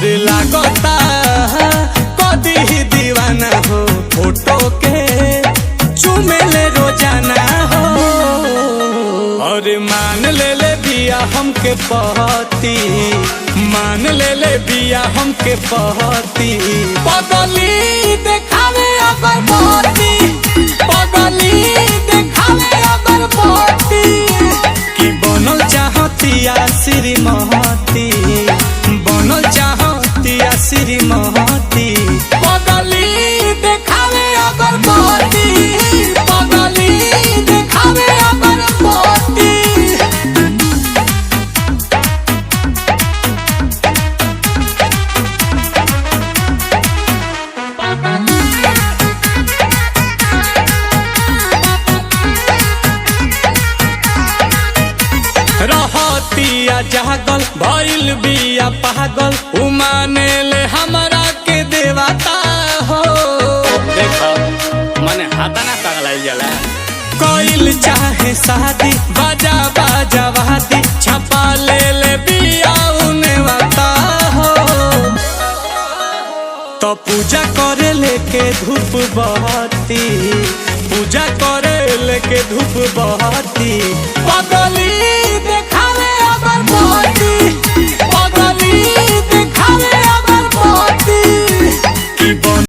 और लागता कदी ही दीवाना हो, फोटो के चुमेले रोजाना हो। और मान ले बिया हमके पहती, मान ले बिया हमके पहती। पगली देखावे अगर पहती, पगली देखावे अगर पहती। कि बनल चाहतिया श्रीमती, बनल चाहतिया श्रीमती। पगली देखावे अगर पहती, पगली देखावे अगर पहती। रहतिया जागल भइल बिया पागल, उमाने ले हमरा के देवता हो। देखो मने हाथा ना पगलाइल जाला। कोइल चाहे शादी बाजा बाजा वादी, छपा ले बिया उने वाता हो। तो पूजा करे लेके धूप बहती, पूजा करे लेके धूप बहती। पगली देखावे अगर पहती,